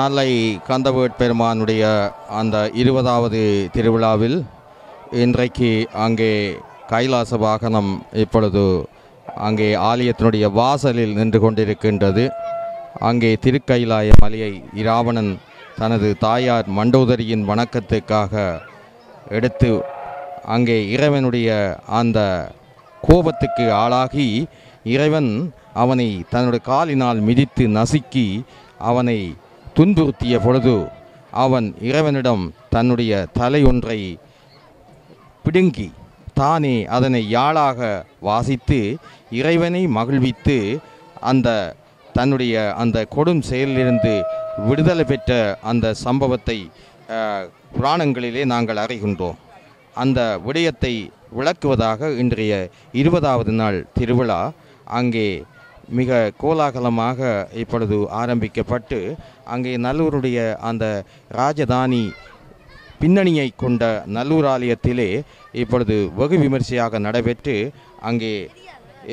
நாளை கந்தவேட் பெருமானுடைய அந்த 20வது திருவிழாவில் இன்றைக்கு அங்கே கைலாச வாகனம் இப்பொழுது அங்கே ஆலயத்தினுடைய வாசலில் நின்று கொண்டிருக்கின்றது. அங்கே திருக்கைலாய மலையை இராவணன் தனது தாயார் மண்டோதரியின் வணக்கத்துக்காக எடுத்து அங்கே இறைவனுடைய அந்த கோபத்துக்கு ஆளாகி இறைவன் அவனை தன்னுடைய காலினால் மிதித்து நசுக்கி அவனை துன்புறுத்திய பொழுது அவன் இறைவனிடம் தன்னுடைய தலை ஒன்றை பிடுங்கி தானே அதனை யாழாக வாசித்து இறைவனை மகிழ்வித்து அந்த தன்னுடைய அந்த கொடும் செயலிலிருந்து விடுதலை பெற்ற அந்த சம்பவத்தை புராணங்களிலே நாங்கள் அறிகின்றோம். அந்த விடயத்தை விளக்குவதாக இன்றைய 20வது நாள் திருவிழா அங்கே மிக கோலாகலமாக இப்பொழுது ஆரம்பிக்கப்பட்டு அங்கே நல்லூருடைய அந்த ராஜதானி பின்னணியை கொண்ட நல்லூர் ஆலயத்திலே இப்பொழுது வெகு விமர்சையாக நடைபெற்று அங்கே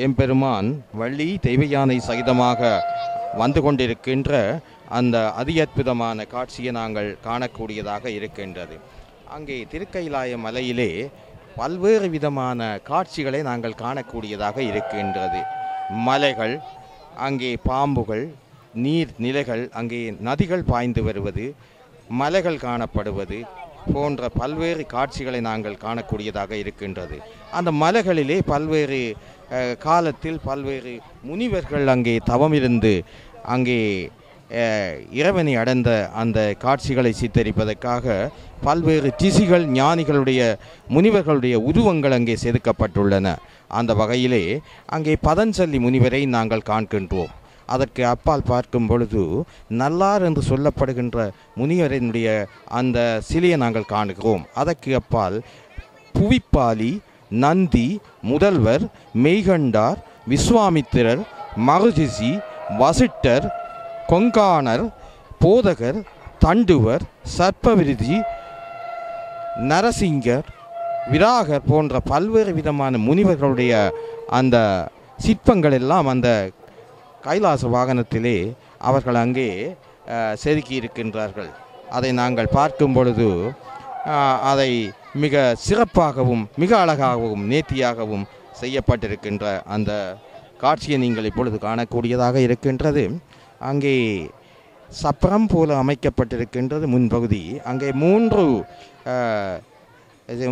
எம்பெருமான் வள்ளி தெய்வயானை சகிதமாக வந்து கொண்டிருக்கின்ற அந்த அதி அற்புதமான காட்சியை நாங்கள் காணக்கூடியதாக இருக்கின்றது. அங்கே திருக்கைலாய மலையிலே பல்வேறு விதமான காட்சிகளை நாங்கள் காணக்கூடியதாக இருக்கின்றது. மலைகள், அங்கே பாம்புகள், நீர் நிலைகள், அங்கே நதிகள் பாய்ந்து வருவது, மலைகள் காணப்படுவது போன்ற பல்வேறு காட்சிகளை நாங்கள் காணக்கூடியதாக இருக்கின்றது. அந்த மலைகளிலே பல்வேறு காலத்தில் பல்வேறு முனிவர்கள் அங்கே தவமிருந்து அங்கே இறைவனை அடைந்த அந்த காட்சிகளை சித்தரிப்பதற்காக பல்வேறு ரிஷிகள் ஞானிகளுடைய முனிவர்களுடைய உருவங்கள் அங்கே செதுக்கப்பட்டுள்ளன. அந்த வகையிலே அங்கே பதஞ்சலி முனிவரை நாங்கள் காண்கின்றோம். அதற்கு அப்பால் பார்க்கும் பொழுது நல்லார் என்று சொல்லப்படுகின்ற முனிவரினுடைய அந்த சிலையை நாங்கள் காணுகிறோம். அதற்கு அப்பால் புவிப்பாலி, நந்தி, முதல்வர், மெய்கண்டார், விஸ்வாமித்திரர், மகரிஷி, வசிட்டர், கொங்காணர், போதகர், தண்டுவர், சர்ப்பவிருதி, நரசிங்கர், விராகர் போன்ற பல்வேறு விதமான முனிவர்களுடைய அந்த சிற்பங்கள் எல்லாம் அந்த கைலாச வாகனத்திலே அவர்கள் அங்கே செதுக்கி இருக்கின்றார்கள். அதை நாங்கள் பார்க்கும் பொழுது அதை மிக சிறப்பாகவும் மிக அழகாகவும் நேர்த்தியாகவும் செய்யப்பட்டிருக்கின்ற அந்த காட்சியை நீங்கள் இப்பொழுது காணக்கூடியதாக இருக்கின்றது. அங்கே சப்பரம் போல அமைக்கப்பட்டிருக்கின்றது முன்பகுதி. அங்கே 3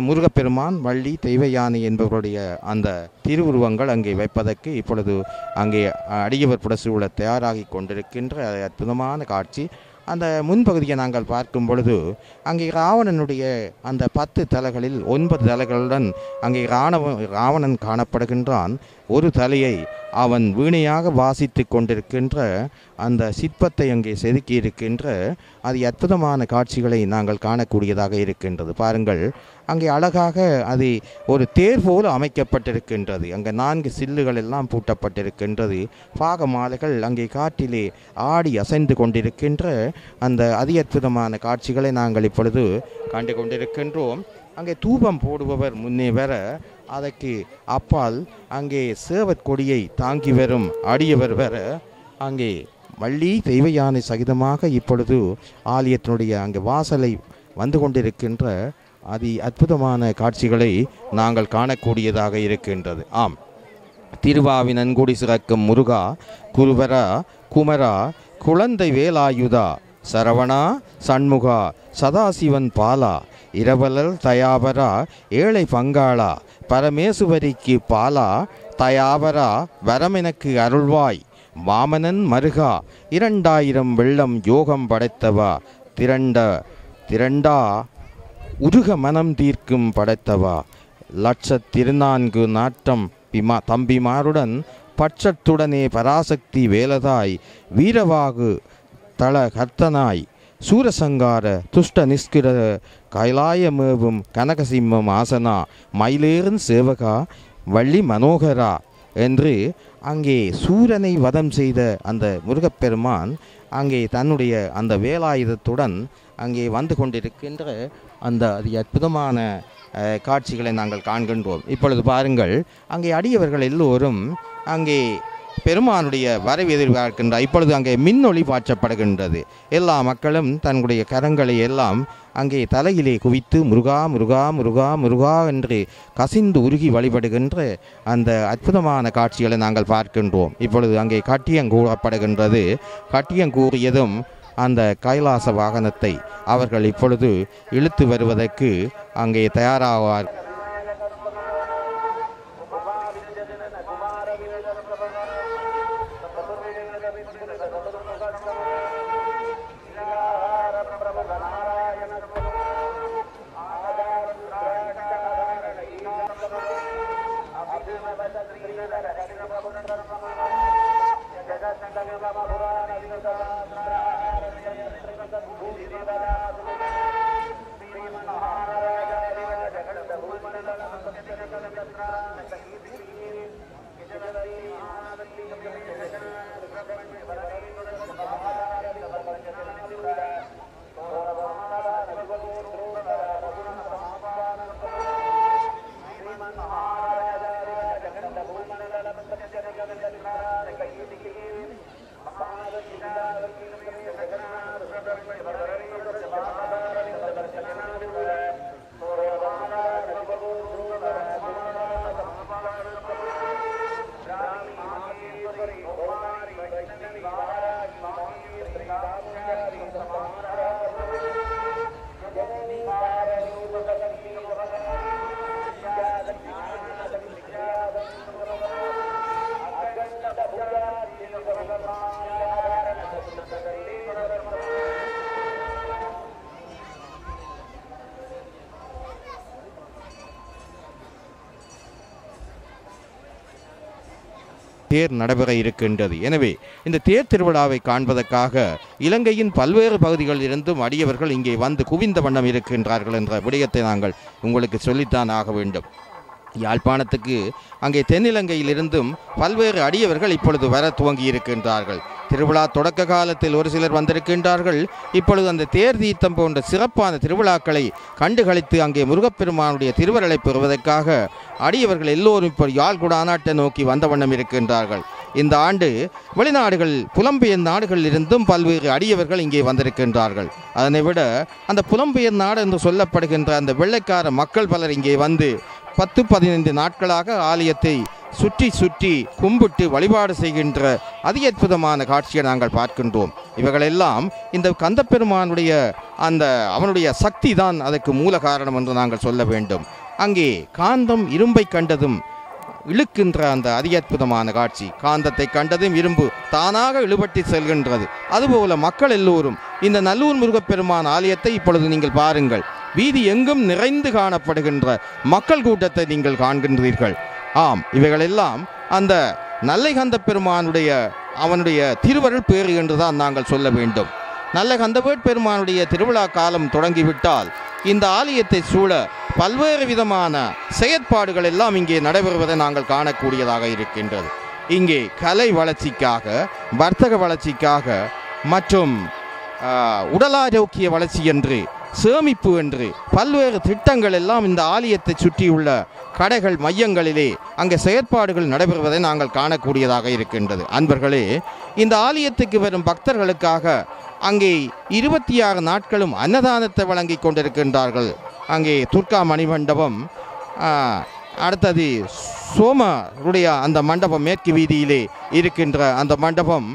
முருகப்பெருமான், வள்ளி, தெய்வயானை என்பவருடைய அந்த திருவுருவங்கள் அங்கே வைப்பதற்கு இப்பொழுது அங்கே அடியவர் புடசூழ தயாராகி கொண்டிருக்கின்ற அற்புதமான காட்சி. அந்த முன்பகுதியை நாங்கள் பார்க்கும் பொழுது அங்கே ராவணனுடைய அந்த 10 தலைகளில் 9 தலைகளுடன் அங்கே ராவணன் காணப்படுகின்றான். ஒரு தலையை அவன் வீணையாக வாசித்து கொண்டிருக்கின்ற அந்த சிற்பத்தை அங்கே செதுக்கி இருக்கின்ற அது அற்புதமான காட்சிகளை நாங்கள் காணக்கூடியதாக இருக்கின்றது. பாருங்கள், அங்கே அழகாக அது ஒரு தேர் போல அமைக்கப்பட்டிருக்கின்றது. அங்கே 4 சில்லுகள் எல்லாம் பூட்டப்பட்டிருக்கின்றது. பாக மாலைகள் அங்கே காற்றிலே ஆடி அசைந்து கொண்டிருக்கின்ற அந்த அதி அற்புதமான காட்சிகளை நாங்கள் இப்பொழுது கண்டு கொண்டிருக்கின்றோம். அங்கே தூபம் போடுபவர் முன்னே வர அதற்கு அப்பால் அங்கே சேவற் கொடியை தாங்கி வரும் அடியவர் வர அங்கே வள்ளி தெய்வயானை சகிதமாக இப்பொழுது ஆலயத்தினுடைய அங்கே வாசலை வந்து கொண்டிருக்கின்ற அதி அற்புதமான காட்சிகளை நாங்கள் காணக்கூடியதாக இருக்கின்றது. ஆம், திருவாவினன்குடி சிறக்கும் முருகா, குருவரா, குமரா, குழந்தை வேலாயுதா, சரவணா, சண்முகா, சதாசிவன் பாலா, இரவலல் தயாபரா, ஏழை பங்காளா, பரமேசுவரிக்கு பாலா, தயாபரா, வரமெனக்கு அருள்வாய், வாமனன் மருகா, 2000 வெள்ளம் யோகம் படைத்தவா, திரண்டா உருக மனம் தீர்க்கும் படைத்தவா, 114 நாட்டம் தம்பிமாருடன் பட்சத்துடனே பராசக்தி வேலதாய், வீரவாகு தள கர்த்தனாய், சூரசங்கார துஷ்ட நிஷ்கிர கைலாயமேவும் கனகசிம்மம் ஆசனா, மயிலேறும் சேவகா, வள்ளி மனோகரா என்று அங்கே சூரனை வதம் செய்த அந்த முருகப்பெருமான் அங்கே தன்னுடைய அந்த வேலாயுதத்துடன் அங்கே வந்து கொண்டிருக்கின்ற அந்த அதி அற்புதமான காட்சிகளை நாங்கள் காண்கின்றோம். இப்பொழுது பாருங்கள், அங்கே அடியவர்கள் எல்லோரும் அங்கே பெருமானுடைய வரவு எதிர்பார்க்கின்றார். இப்பொழுது அங்கே மின்னொளி பாய்ச்சப்படுகின்றது. எல்லா மக்களும் தன்னுடைய கரங்களை எல்லாம் அங்கே தலையிலே குவித்து முருகா முருகா முருகா முருகா என்று கசிந்து உருகி வழிபடுகின்ற அந்த அற்புதமான காட்சிகளை நாங்கள் பார்க்கின்றோம். இப்பொழுது அங்கே கட்டியங்கூறப்படுகின்றது. கட்டியங்கூறியதும் அந்த கைலாச வாகனத்தை அவர்கள் இப்பொழுது இழுத்து வருவதற்கு அங்கே தயாராவார். தேர் நடைபெற இருக்கின்றது. எனவே இந்த தேர் திருவிழாவை காண்பதற்காக இலங்கையின் பல்வேறு பகுதிகளில் இருந்தும் அடியவர்கள் இங்கே வந்து குவிந்த வண்ணம் இருக்கின்றார்கள் என்ற விடயத்தை நாங்கள் உங்களுக்கு சொல்லித்தான் ஆக வேண்டும். யாழ்ப்பாணத்துக்கு அங்கே தென்னிலங்கையிலிருந்தும் பல்வேறு அடியவர்கள் இப்பொழுது வர துவங்கி இருக்கின்றார்கள். திருவிழா தொடக்க காலத்தில் ஒரு சிலர் வந்திருக்கின்றார்கள். இப்பொழுது அந்த தேர் தீர்த்தம் போன்ற சிறப்பான திருவிழாக்களை கண்டுகளித்து அங்கே முருகப்பெருமானுடைய திருவருளை பெறுவதற்காக அடியவர்கள் எல்லோரும் இப்போ யாழ்குடாநாட்டை நோக்கி வந்த வண்ணம் இருக்கின்றார்கள். இந்த ஆண்டு வெளிநாடுகள் புலம்பெயர் நாடுகளில் இருந்தும் பல்வேறு அடியவர்கள் இங்கே வந்திருக்கின்றார்கள். அதனை விட அந்த புலம்பெயர் நாடு என்று சொல்லப்படுகின்ற அந்த வெள்ளைக்கார மக்கள் பலர் இங்கே வந்து 10-15 நாட்களாக ஆலயத்தை சுற்றி சுற்றி கும்பிட்டு வழிபாடு செய்கின்ற அதி அற்புதமான காட்சியை நாங்கள் பார்க்கின்றோம். இவைகளெல்லாம் இந்த கந்தப்பெருமானுடைய அவனுடைய சக்தி தான் அதற்கு மூல காரணம் என்று நாங்கள் சொல்ல வேண்டும். அங்கே காந்தம் இரும்பை கண்டதும் இழுக்கின்ற அந்த அதி அற்புதமான காட்சி. காந்தத்தை கண்டதும் இரும்பு தானாக இழுபட்டி செல்கின்றது. அதுபோல மக்கள் எல்லோரும் இந்த நல்லூர் முருகப்பெருமான் ஆலயத்தை இப்பொழுது நீங்கள் பாருங்கள். வீதி எங்கும் நிறைந்து காணப்படுகின்ற மக்கள் கூட்டத்தை நீங்கள் காண்கின்றீர்கள். ஆம், இவைகளெல்லாம் அந்த நல்லைகந்த பெருமானுடைய அவனுடைய திருவருள் பேறு என்றுதான் நாங்கள் சொல்ல வேண்டும். நல்லகந்தவேட் பெருமானுடைய திருவிழா காலம் தொடங்கிவிட்டால் இந்த ஆலயத்தை சூழ பல்வேறு விதமான செயற்பாடுகள் எல்லாம் இங்கே நடைபெறுவதை நாங்கள் காணக்கூடியதாக இருக்கின்றது. இங்கே கலை வளர்ச்சிக்காக, வர்த்தக வளர்ச்சிக்காக மற்றும் உடலாரோக்கிய வளர்ச்சி என்று, சேமிப்பு என்று பல்வேறு திட்டங்கள் எல்லாம் இந்த ஆலயத்தை சுற்றியுள்ள கடைகள் மையங்களிலே அங்கே செயற்பாடுகள் நடைபெறுவதை நாங்கள் காணக்கூடியதாக இருக்கின்றது. அன்பர்களே, இந்த ஆலயத்துக்கு வரும் பக்தர்களுக்காக அங்கே 26 நாட்களும் அன்னதானத்தை வழங்கி கொண்டிருக்கின்றார்கள். அங்கே துர்கா மணிமண்டபம், அடுத்தது சோமருடைய அந்த மண்டபம், மேற்கு வீதியிலே இருக்கின்ற அந்த மண்டபம்,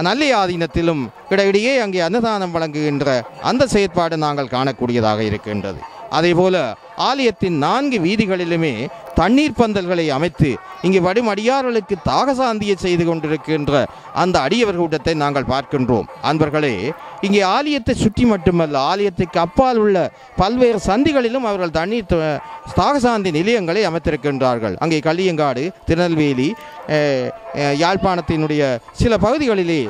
நல்லை ஆதீனத்திலும் இடையிடையே அங்கே அன்னதானம் வழங்குகின்ற அந்த செயற்பாடு நாங்கள் காணக்கூடியதாக இருக்கின்றது. அதேபோல ஆலயத்தின் 4 வீதிகளிலுமே தண்ணீர் பந்தல்களை அமைத்து இங்கே வடும் அடியார்களுக்கு தாகசாந்தியை செய்து கொண்டிருக்கின்ற அந்த அடியவர் கூட்டத்தை நாங்கள் பார்க்கின்றோம். அன்பர்களே, இங்கே ஆலயத்தை சுற்றி மட்டுமல்ல, ஆலயத்துக்கு அப்பால் உள்ள பல்வேறு சந்திகளிலும் அவர்கள் தண்ணீர் தாகசாந்தி நிலையங்களை அமைத்திருக்கின்றார்கள். அங்கே கள்ளியங்காடு, திருநெல்வேலி, யாழ்ப்பாணத்தினுடைய சில பகுதிகளிலே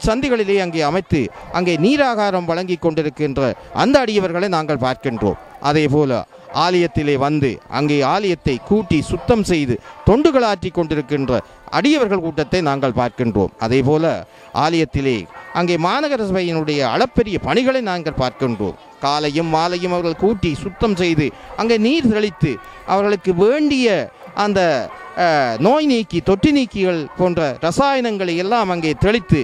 சந்திகளிலே அங்கே அமைத்து அங்கே நீராகாரம் வழங்கி கொண்டிருக்கின்ற அந்த அடியவர்களை நாங்கள் பார்க்கின்றோம். அதே போல ஆலயத்திலே வந்து அங்கே ஆலயத்தை கூட்டி சுத்தம் செய்து தொண்டுகளாற்றி கொண்டிருக்கின்ற அடியவர்கள் கூட்டத்தை நாங்கள் பார்க்கின்றோம். அதே போல ஆலயத்திலே அங்கே மாநகர சபையினுடைய அளப்பெரிய பணிகளை நாங்கள் பார்க்கின்றோம். காலையும் மாலையும் அவர்கள் கூட்டி சுத்தம் செய்து அங்கே நீர் தெளித்து அவர்களுக்கு வேண்டிய அந்த நோய் நீக்கி தொற்று நீக்கிகள் போன்ற ரசாயனங்களை எல்லாம் அங்கே தெளித்து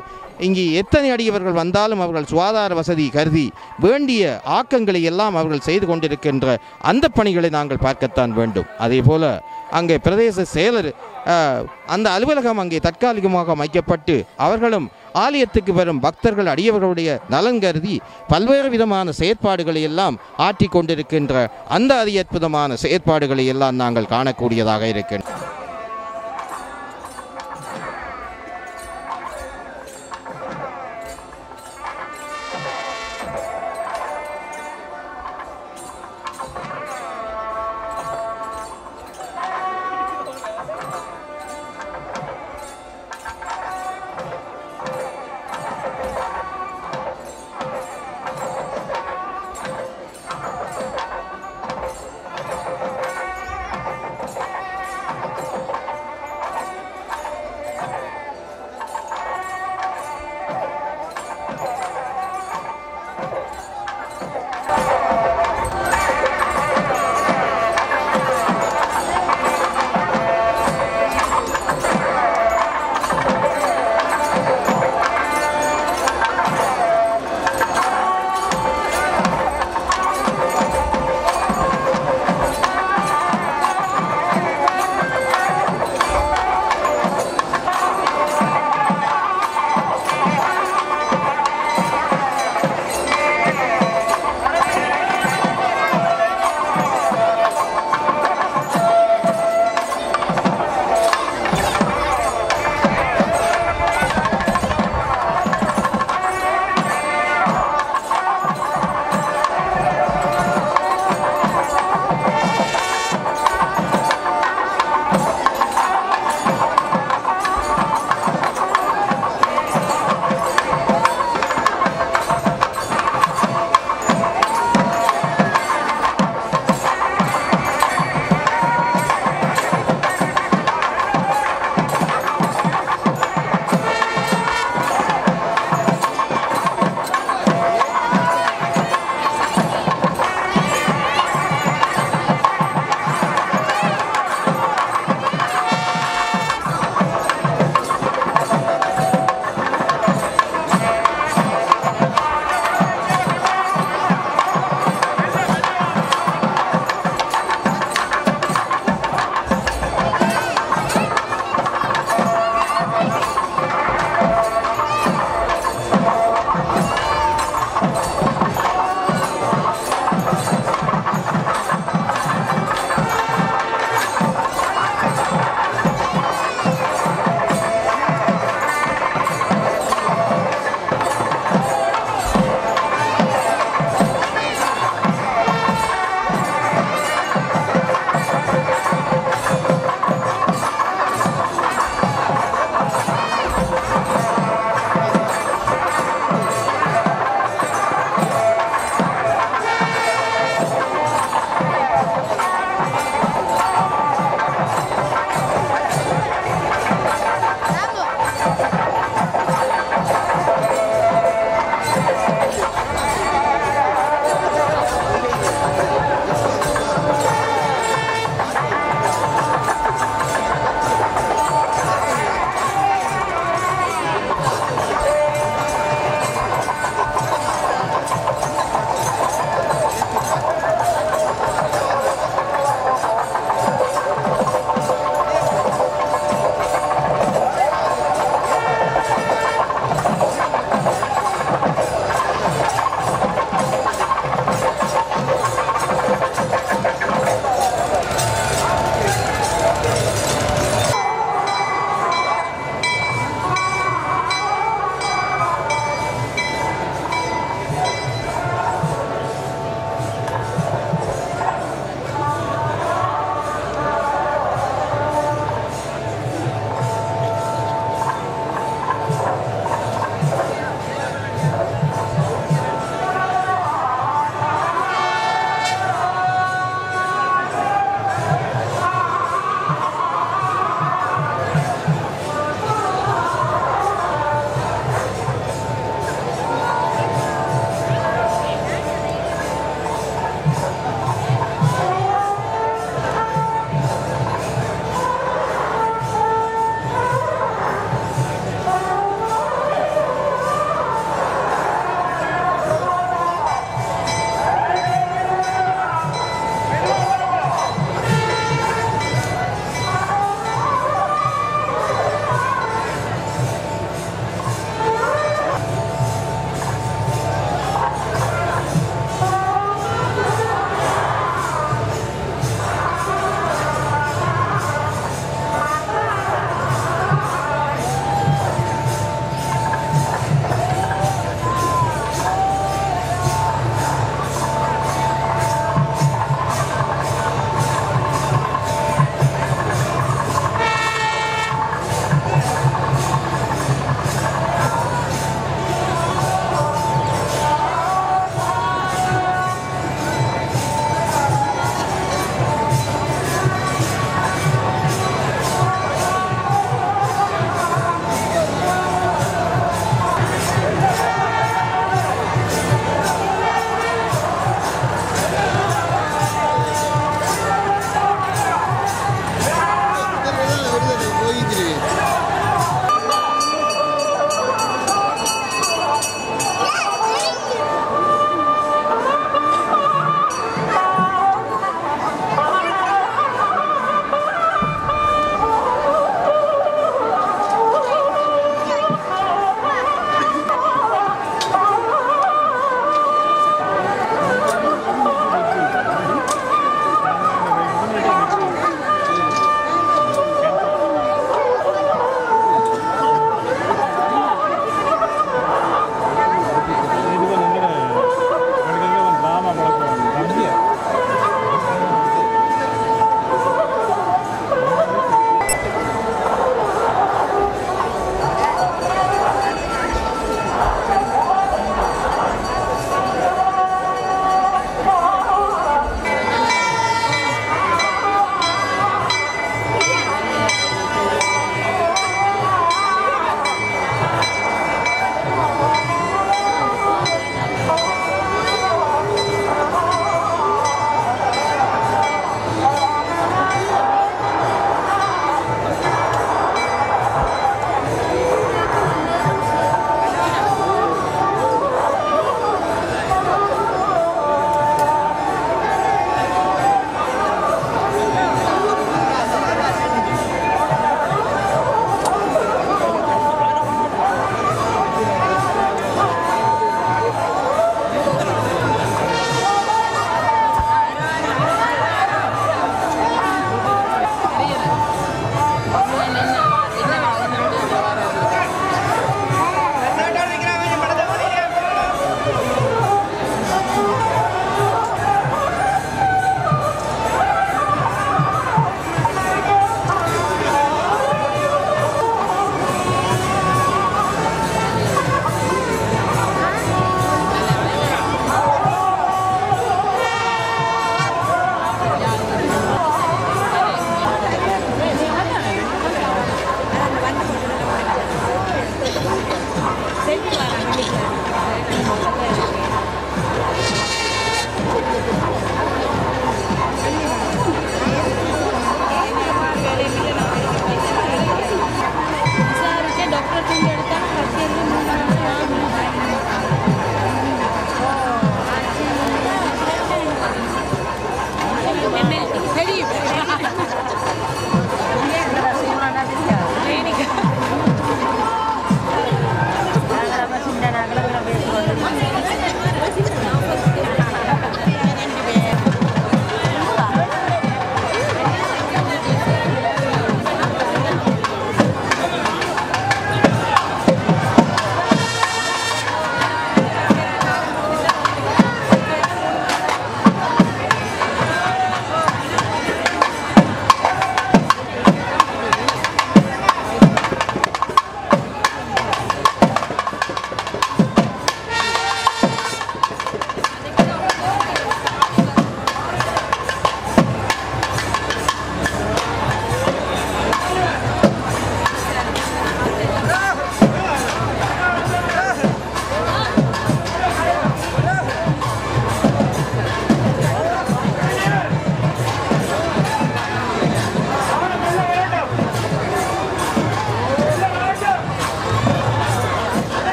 இங்கே எத்தனை அடியவர்கள் வந்தாலும் அவர்கள் சுகாதார வசதி கருதி வேண்டிய ஆக்கங்களை எல்லாம் அவர்கள் செய்து கொண்டிருக்கின்ற அந்த பணிகளை நாங்கள் பார்க்கத்தான் வேண்டும். அதே போல் அங்கே பிரதேச செயலர் அந்த அலுவலகம் அங்கே தற்காலிகமாக அமைக்கப்பட்டு அவர்களும் ஆலயத்துக்கு வரும் பக்தர்கள் அடியவர்களுடைய நலன் கருதி பல்வேறு விதமான செயற்பாடுகளை எல்லாம் ஆற்றி கொண்டிருக்கின்ற அந்த அதி அற்புதமான செயற்பாடுகளை எல்லாம் நாங்கள் காணக்கூடியதாக இருக்கின்றன.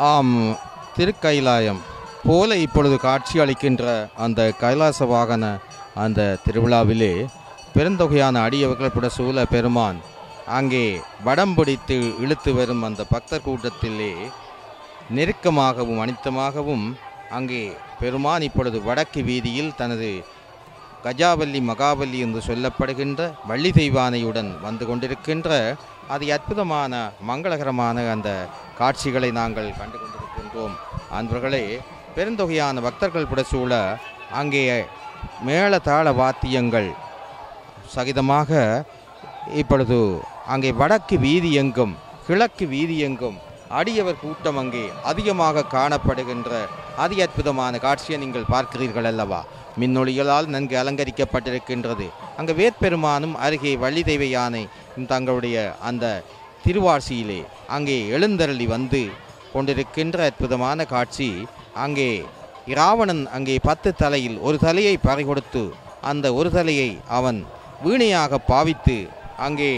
ஆம், திருக்கைலாயம் போல இப்பொழுது காட்சி அளிக்கின்ற அந்த கைலாச வாகன அந்த திருவிழாவிலே பெருந்தொகையான அடியவர்கள் புடசூல பெருமான் அங்கே வடம் பிடித்து இழுத்து வரும் அந்த பக்தர் கூட்டத்திலே நெருக்கமாகவும் அனித்தமாகவும் அங்கே பெருமான் இப்பொழுது வடக்கு வீதியில் தனது கஜாவல்லி மகாவல்லி என்று சொல்லப்படுகின்ற வள்ளி தெய்வானையுடன் வந்து கொண்டிருக்கின்ற அது அற்புதமான மங்களகரமான அந்த காட்சிகளை நாங்கள் கண்டு கொண்டிருக்கின்றோம். அன்பர்களே, பெருந்தொகையான பக்தர்கள் புடசூழ அங்கே மேளதாள வாத்தியங்கள் சகிதமாக இப்பொழுது அங்கே வடக்கு வீதி எங்கும் கிழக்கு வீதி எங்கும் அடியவர் கூட்டம் அங்கே அதிகமாக காணப்படுகின்ற அதி அற்புதமான காட்சியை நீங்கள் பார்க்கிறீர்கள் அல்லவா? மின்னொளிகளால் நன்கு அலங்கரிக்கப்பட்டிருக்கின்றது. அங்கே வேற்பெருமானும் அருகே வள்ளி தெய்வ யானை தங்களுடைய அந்த திருவாசியிலே அங்கே எழுந்தருளி வந்து கொண்டிருக்கின்ற அற்புதமான காட்சி. அங்கே இராவணன் அங்கே 10 தலையில் ஒரு தலையை பறிகொடுத்து அந்த ஒரு தலையை அவன் வீணையாக பாவித்து அங்கே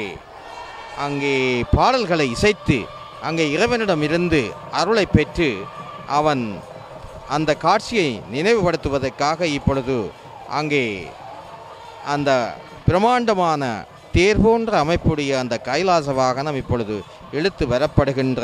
அங்கே பாடல்களை இசைத்து அங்கே இறைவனிடமிருந்து அருளை பெற்று அவன் அந்த காட்சியை நினைவுபடுத்துவதற்காக இப்பொழுது அங்கே அந்த பிரம்மாண்டமான தேர் போன்ற அமைப்புடைய அந்த கைலாச வாகனம் இப்பொழுது இழுத்து வரப்படுகின்ற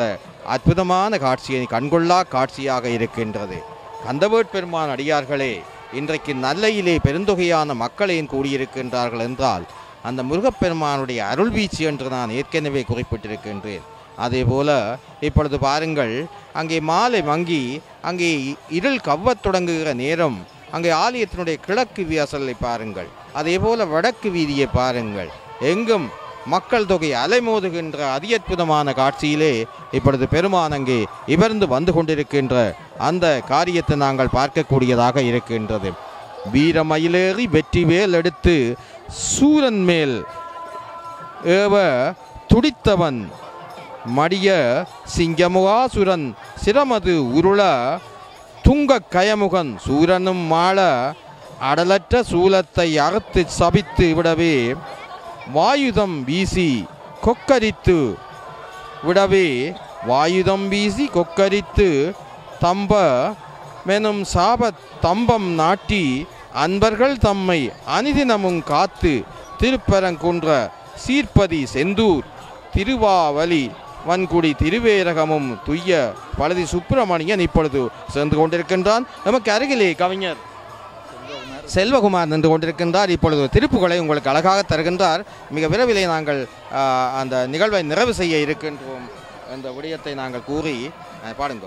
அற்புதமான காட்சியை கண்கொள்ளா காட்சியாக இருக்கின்றது. கந்தவேட் பெருமான் அடியார்களே, இன்றைக்கு நல்லையிலே பெருந்தொகையான மக்களேன் கூடியிருக்கின்றார்கள் என்றால் அந்த முருகப்பெருமானுடைய அருள் வீச்சு என்று நான் ஏற்கனவே குறிப்பிட்டிருக்கின்றேன். அதே போல இப்பொழுது பாருங்கள், அங்கே மாலை மங்கி அங்கே இருள் கவ்வத் தொடங்குகிற நேரம் அங்கே ஆலயத்தினுடைய கிழக்கு வாசலை பாருங்கள், அதே போல வடக்கு வீதியை பாருங்கள், எங்கும் மக்கள் தொகை அலைமோதுகின்ற அதி அற்புதமான காட்சியிலே இப்பொழுது பெருமான் அங்கே இவர்ந்து வந்து கொண்டிருக்கின்ற அந்த காரியத்தை நாங்கள் பார்க்கக்கூடியதாக இருக்கின்றது. வீரமயிலேறி வெற்றி வேல் எடுத்து சூரன் மேல் ஏவ துடித்தவன் மடிய சிங்கமுகாசுரன் சிரமது உருள துங்க கயமுகன் சூரனும் மாள அடலற்ற சூலத்தை அறுத்து சபித்து விடவே வாயுதம் வீசி கொக்கரித்து விடவே வாயுதம் வீசி கொக்கரித்து தம்ப மெனும் சாப தம்பம் நாட்டி அன்பர்கள் தம்மை அனிதினமும் காத்து திருப்பரங்குன்ற சீர்ப்பதி செந்தூர் திருவாவலி வன்குடி திருவேரகமும் துய்ய பழுதி சுப்பிரமணியன் இப்பொழுது சென்று கொண்டிருக்கின்றான். நமக்கு அருகிலே கவிஞர் செல்வகுமார் நின்று கொண்டிருக்கின்றார். இப்பொழுது திருப்புகளை உங்களுக்கு அழகாக தருகின்றார். மிக விரைவிலே நாங்கள் அந்த நிகழ்வை நிறைவு செய்ய இருக்கின்றோம் என்ற விடயத்தை நாங்கள் கூறி பாடுங்க.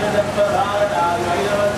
Namo